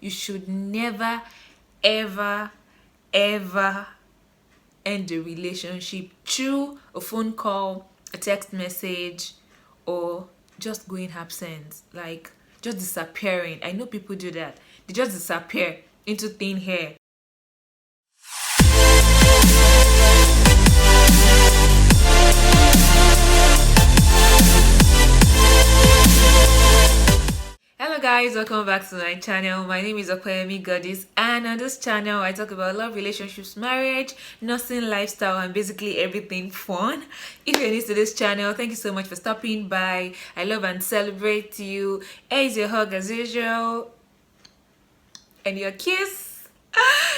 you should never, ever, ever end a relationship through a phone call, a text message, or just going absent, like just disappearing. I know people do that. They just disappear into thin air. Hello guys, welcome back to my channel. My name is Okoyemi Goddess, and on this channel I talk about love, relationships, marriage, nursing, lifestyle, and basically everything fun. If you're new to this channel, thank you so much for stopping by. I love and celebrate you. Here's your hug as usual and your kiss.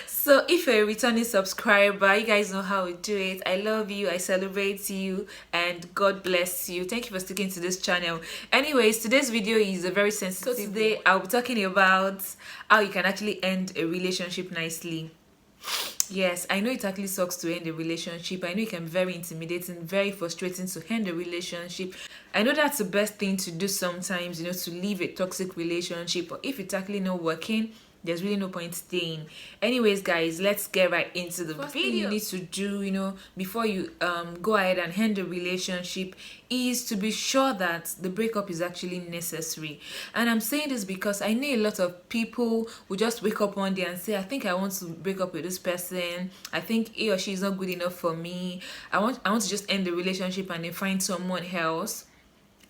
So if you're a returning subscriber, you guys know how we do it. I love you, I celebrate you, and God bless you. Thank you for sticking to this channel. Anyways, today's video is a very sensitive. So today I'll be talking about how you can actually end a relationship nicely. Yes, I know it actually sucks to end a relationship. I know it can be very intimidating, very frustrating to end a relationship. I know that's the best thing to do sometimes, to leave a toxic relationship. But if it's actually not working, there's really no point staying. Anyways, guys, let's get right into the video. Thing you need to do, before you go ahead and end a relationship is to be sure that the breakup is actually necessary. And I'm saying this because I know a lot of people will just wake up one day and say, I think I want to break up with this person. I think he or she is not good enough for me. I want to just end the relationship and then find someone else.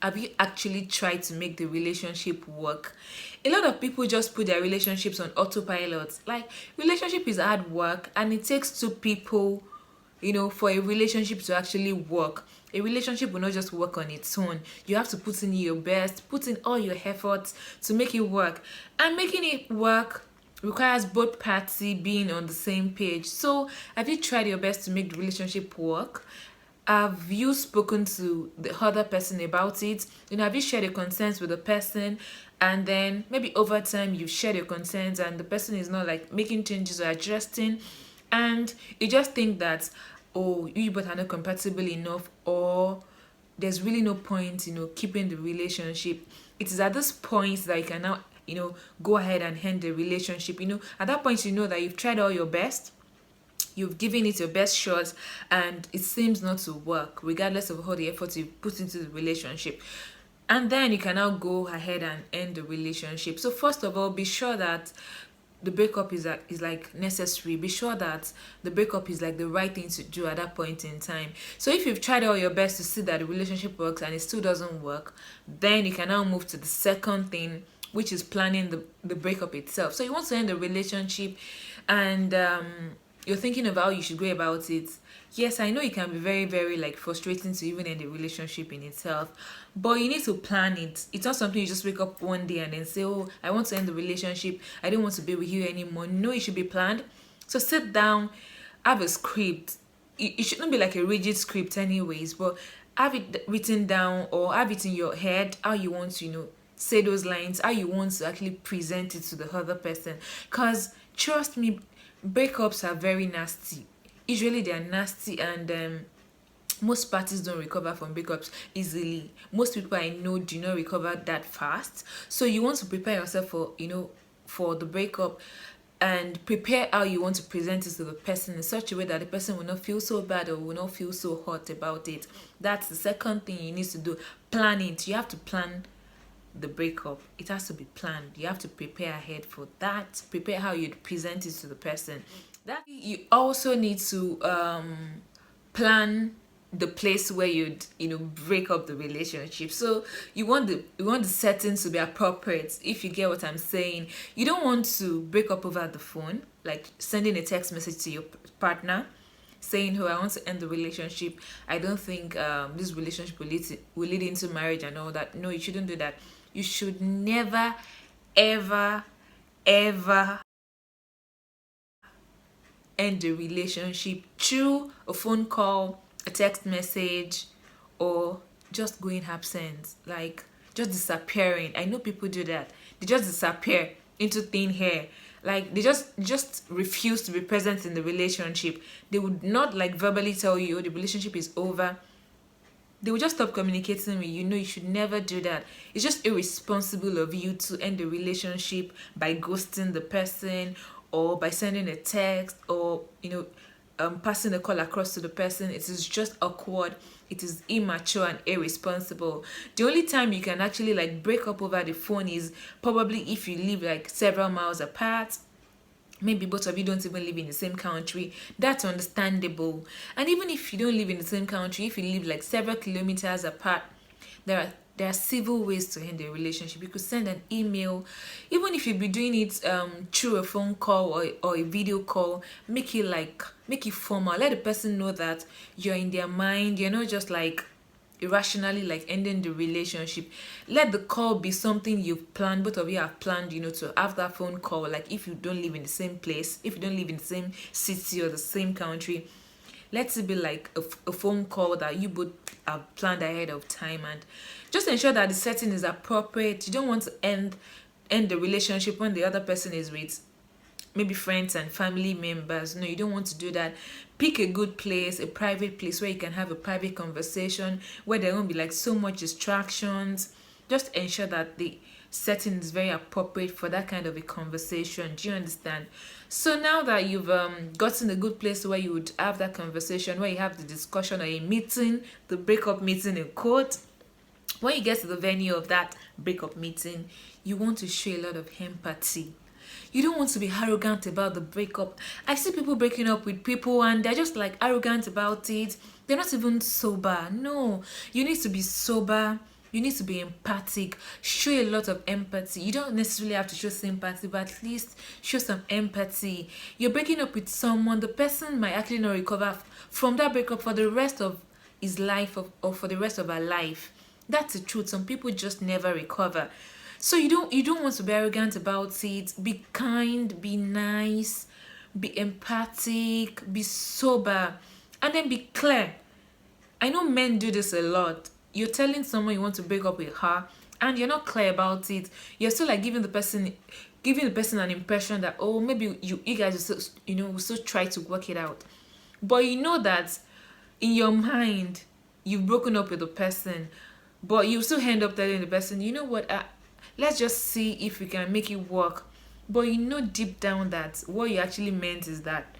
Have you actually tried to make the relationship work? A lot of people just put their relationships on autopilot. Like, relationship is hard work, and it takes two people, for a relationship to actually work. A relationship will not just work on its own. You have to put in your best, put in all your efforts to make it work. And making it work requires both parties being on the same page. So, have you tried your best to make the relationship work? Have you spoken to the other person about it? Have you shared your concerns with the person, and then maybe over time you've shared your concerns and the person is not like making changes or adjusting, and you just think that, oh, you both are not compatible enough, or there's really no point keeping the relationship. It is at this point that you can now go ahead and end the relationship. At that point that you've tried all your best, you've given it your best shot, and it seems not to work regardless of all the effort you put into the relationship. And then you can now go ahead and end the relationship. So first of all, be sure that the breakup is like necessary. Be sure that the breakup is like the right thing to do at that point in time. So if you've tried all your best to see that the relationship works and it still doesn't work, then you can now move to the second thing, which is planning the breakup itself. So you want to end the relationship, and you're thinking of how you should go about it. Yes, I know it can be very, very frustrating to even end a relationship in itself, but you need to plan it. It's not something you just wake up one day and then say, oh, I want to end the relationship, I don't want to be with you anymore. No, it should be planned. So sit down, have a script. It shouldn't be like a rigid script anyways, but have it written down or have it in your head how you want to say those lines, how you want to actually present it to the other person. Because trust me, breakups are very nasty. Usually they are nasty, and most parties don't recover from breakups easily. Most people I know do not recover that fast. So you want to prepare yourself for the breakup, and prepare how you want to present it to the person in such a way that the person will not feel so bad or will not feel so hurt about it. That's the second thing you need to do. Plan it. You have to plan the breakup. It has to be planned. You have to prepare ahead for that. Prepare how you'd present it to the person. That you also need to plan the place where you'd break up the relationship. So you want the settings to be appropriate, if you get what I'm saying. You don't want to break up over the phone, like sending a text message to your partner saying, oh, I want to end the relationship, I don't think this relationship will lead into marriage and all that. No, you shouldn't do that. You should never, ever, ever end a relationship through a phone call, a text message, or just going absent, like just disappearing. I know people do that. They just disappear into thin air. Like they just refuse to be present in the relationship. They would not verbally tell you, oh, the relationship is over. they will just stop communicating with you. No, you should never do that. It's just irresponsible of you to end the relationship by ghosting the person, or by sending a text, or passing a call across to the person. It is just awkward. It is immature and irresponsible. The only time you can actually like break up over the phone is probably if you live like several miles apart. Maybe both of you don't even live in the same country. That's understandable. And even if you don't live in the same country, if you live like several kilometers apart, there are civil ways to end a relationship. You could send an email. Even if you be doing it through a phone call, or a video call, make it formal. Let the person know that you're in their mind. You're not just like irrationally like ending the relationship. Let the call be something you've planned, both of you have planned, to have that phone call. Like if you don't live in the same place, if you don't live in the same city or the same country, let it be like a phone call that you both have planned ahead of time. And just ensure that the setting is appropriate. You don't want to end the relationship when the other person is with maybe friends and family members. No, you don't want to do that. Pick a good place, a private place where you can have a private conversation, where there won't be like so much distractions. Just ensure that the setting is very appropriate for that kind of a conversation. Do you understand? So now that you've gotten a good place where you would have that conversation, where you have the discussion or a meeting, the breakup meeting in court, when you get to the venue of that breakup meeting, you want to show a lot of empathy. You don't want to be arrogant about the breakup. I see people breaking up with people and they're just like arrogant about it. They're not even sober. No, you need to be sober. You need to be empathic. Show a lot of empathy. You don't necessarily have to show sympathy, but at least show some empathy. You're breaking up with someone. The person might actually not recover from that breakup for the rest of his life, or for the rest of her life. That's the truth. Some people just never recover. So you don't want to be arrogant about it. Be kind, be nice, be empathic, be sober, and then be clear. I know men do this a lot. You're telling someone you want to break up with her, and you're not clear about it. You're still like giving the person an impression that, oh, maybe you guys will still try to work it out. But you know that in your mind you've broken up with the person, but you still end up telling the person, you know what, let's just see if we can make it work. But you know deep down that what you actually meant is that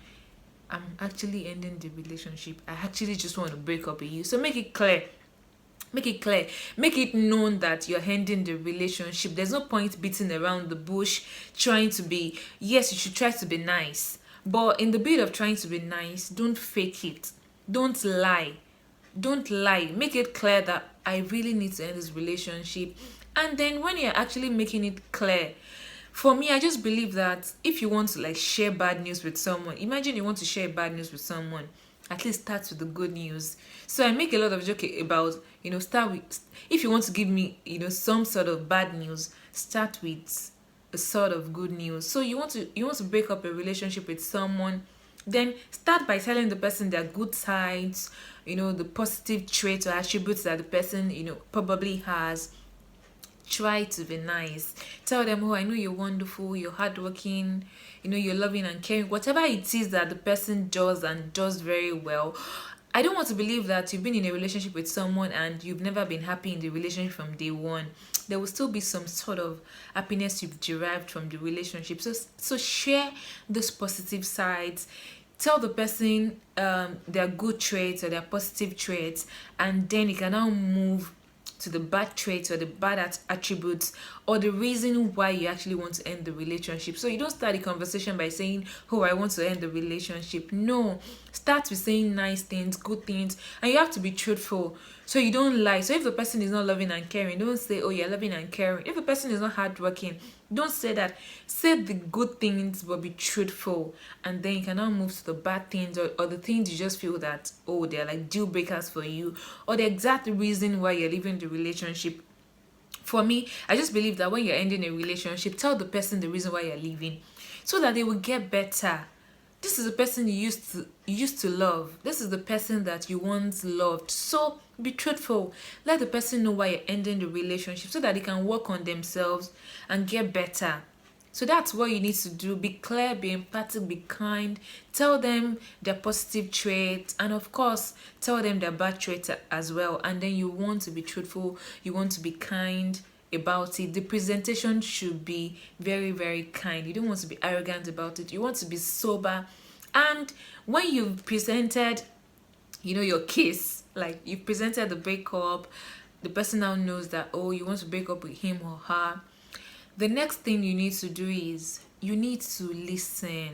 I'm actually ending the relationship. I actually just want to break up with you. So make it clear. Make it clear. Make it known that you're ending the relationship. There's no point beating around the bush, trying to be, yes, you should try to be nice. But in the bit of trying to be nice, don't fake it. Don't lie. Don't lie. Make it clear that I really need to end this relationship. And then when you're actually making it clear, for me, I just believe that if you want to like share bad news with someone, imagine you want to share bad news with someone, at least start with the good news. So I make a lot of joke about, start with, if you want to give me, some sort of bad news, start with a sort of good news. So you want to break up a relationship with someone, then start by telling the person their good sides, the positive traits or attributes that the person, probably has. Try to be nice. Tell them, oh, I know you're wonderful, you're hardworking, you're loving and caring. Whatever it is that the person does and does very well. I don't want to believe that you've been in a relationship with someone and you've never been happy in the relationship from day one. There will still be some sort of happiness you've derived from the relationship. So share those positive sides. Tell the person their good traits or their positive traits, and then you can now move to the bad traits or the bad attributes, or the reason why you actually want to end the relationship. So you don't start the conversation by saying, oh, I want to end the relationship. No, start with saying nice things, good things, and you have to be truthful. So you don't lie. So if the person is not loving and caring, don't say, oh, you're loving and caring. If the person is not hardworking, don't say that. Say the good things, but be truthful. And then you can now move to the bad things, or the things you just feel that, oh, they're like deal breakers for you, or the exact reason why you're leaving the relationship. For me, I just believe that when you're ending a relationship, tell the person the reason why you're leaving, so that they will get better. This is the person you used to love. This is the person that you once loved. So be truthful. Let the person know why you're ending the relationship, so that they can work on themselves and get better. So that's what you need to do. Be clear, be empathic, be kind. Tell them their positive traits, and of course, tell them their bad traits as well. And then you want to be truthful, you want to be kind about it. The presentation should be very, very kind. You don't want to be arrogant about it. You want to be sober. And when you've presented, your case, like you've presented the breakup, the person now knows that, oh, you want to break up with him or her. The next thing you need to do is you need to listen.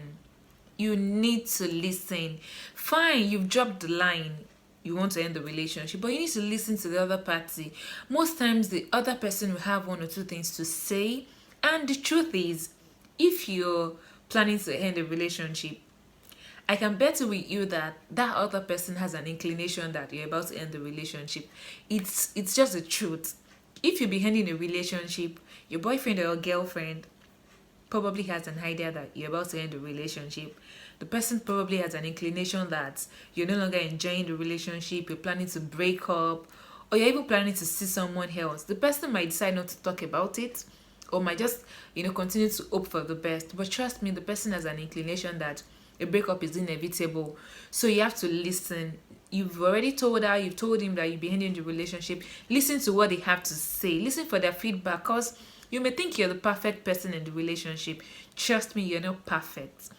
You need to listen. Fine, you've dropped the line. You want to end the relationship, but you need to listen to the other party. Most times, the other person will have one or two things to say. And the truth is, if you're planning to end a relationship, I can bet with you that that other person has an inclination that you're about to end the relationship. It's just the truth. If you be ending a relationship, your boyfriend or your girlfriend probably has an idea that you're about to end the relationship. The person probably has an inclination that you're no longer enjoying the relationship, you're planning to break up, or you're even planning to see someone else. The person might decide not to talk about it, or might just, continue to hope for the best. But trust me, the person has an inclination that a breakup is inevitable. So you have to listen. You've already told her, you've told him that you'll be ending the relationship. Listen to what they have to say. Listen for their feedback, because you may think you're the perfect person in the relationship. Trust me, you're not perfect.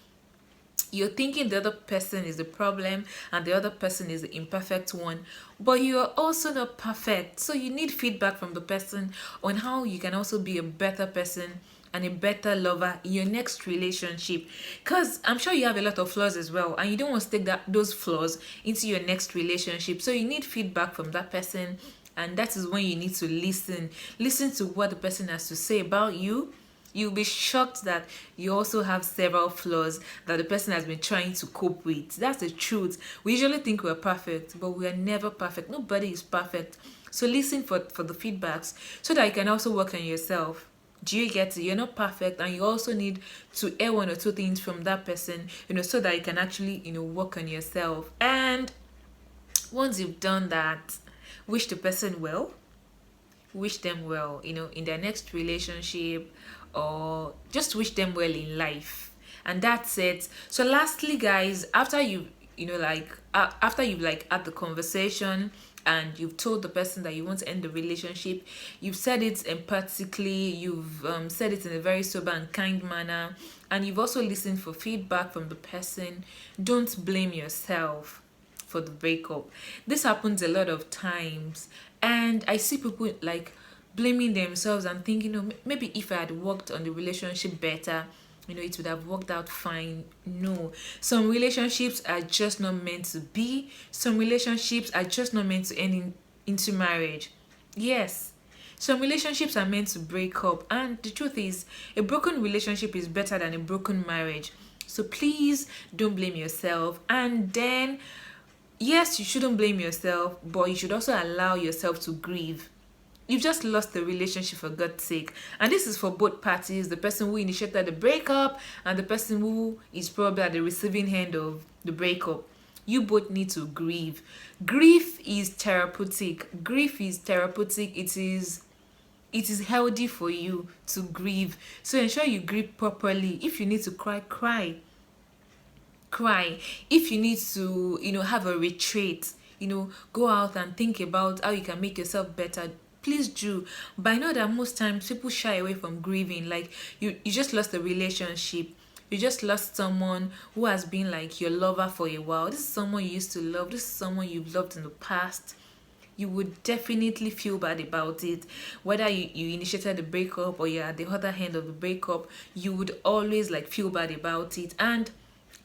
You're thinking the other person is the problem and the other person is the imperfect one, but you're also not perfect. So you need feedback from the person on how you can also be a better person and a better lover in your next relationship, because I'm sure you have a lot of flaws as well, and you don't want to take those flaws into your next relationship. So you need feedback from that person, and that is when you need to listen to what the person has to say about you. You'll be shocked that you also have several flaws that the person has been trying to cope with. That's the truth. We usually think we're perfect, but we are never perfect. Nobody is perfect. So listen for the feedbacks so that you can also work on yourself. Do you get it? You're not perfect, and you also need to hear one or two things from that person, so that you can actually, work on yourself. And once you've done that, wish the person well. Wish them well, in their next relationship, or just wish them well in life. And that's it. So lastly, guys, after after you've had the conversation and you've told the person that you want to end the relationship, you've said it empathically, you've said it in a very sober and kind manner, and you've also listened for feedback from the person. Don't blame yourself for the breakup. This happens a lot of times, and I see people blaming themselves and thinking, maybe if I had worked on the relationship better, it would have worked out fine. No, some relationships are just not meant to be. Some relationships are just not meant to end into marriage. Yes, some relationships are meant to break up, and the truth is, a broken relationship is better than a broken marriage. So please don't blame yourself. And then, yes, you shouldn't blame yourself, but you should also allow yourself to grieve. You've just lost the relationship, for God's sake. And this is for both parties, the person who initiated the breakup and the person who is probably at the receiving end of the breakup. You both need to grieve. Grief is therapeutic. Grief is therapeutic. It is healthy for you to grieve. So ensure you grieve properly. If you need to cry, cry. If you need to, have a retreat, go out and think about how you can make yourself better, please do. But I know that most times people shy away from grieving. Like you just lost a relationship, you just lost someone who has been your lover for a while. This is someone you used to love, this is someone you've loved in the past. You would definitely feel bad about it. Whether you initiated the breakup or you're at the other end of the breakup, you would always feel bad about it. And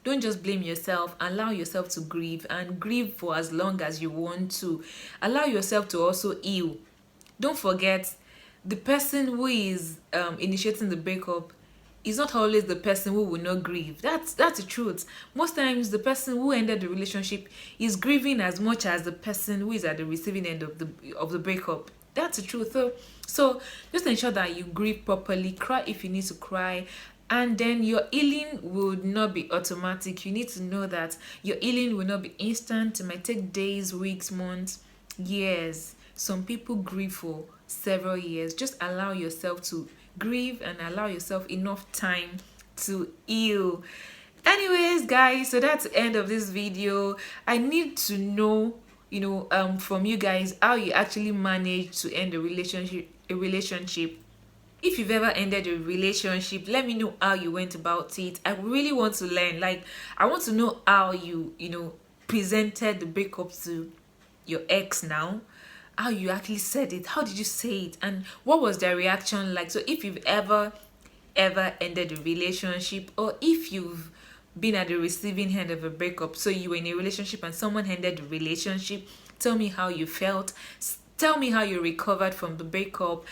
don't just blame yourself. Allow yourself to grieve, and grieve for as long as you want to. Allow yourself to also heal. Don't forget, the person who is initiating the breakup is not always the person who will not grieve. That's the truth. Most times, the person who ended the relationship is grieving as much as the person who is at the receiving end of the breakup. That's the truth. So just ensure that you grieve properly. Cry if you need to cry. And then your healing will not be automatic. You need to know that your healing will not be instant. It might take days, weeks, months, years. Some people grieve for several years. Just allow yourself to grieve and allow yourself enough time to heal. Anyways, guys, so that's the end of this video. I need to know, from you guys, how you actually manage to end a relationship. If you've ever ended a relationship, let me know how you went about it. I really want to learn. Like, I want to know how you presented the breakup to your ex now. How you actually said it. How did you say it? And what was their reaction like? So if you've ever ended a relationship, or if you've been at the receiving end of a breakup, so you were in a relationship and someone ended the relationship, tell me how you felt. Tell me how you recovered from the breakup,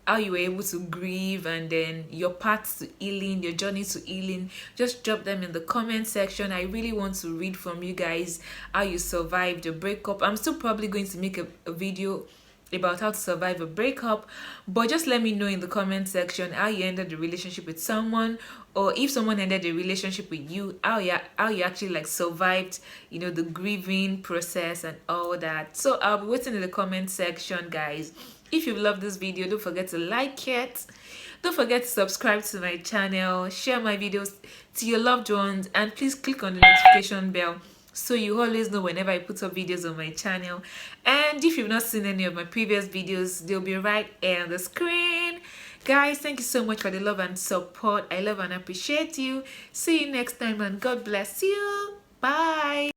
how you were able to grieve, and then your paths to healing, your journey to healing. Just drop them in the comment section. I really want to read from you guys how you survived the breakup. I'm still probably going to make a video about how to survive a breakup, but just let me know in the comment section how you ended the relationship with someone, or if someone ended the relationship with you, how you actually like survived the grieving process and all that. So I'll be waiting in the comment section, guys. If you love this video, don't forget to like it, don't forget to subscribe to my channel, share my videos to your loved ones, and please click on the notification bell so you always know whenever I put up videos on my channel. And if you've not seen any of my previous videos, they'll be right here on the screen. Guys, thank you so much for the love and support. I love and appreciate you. See you next time, and God bless you. Bye.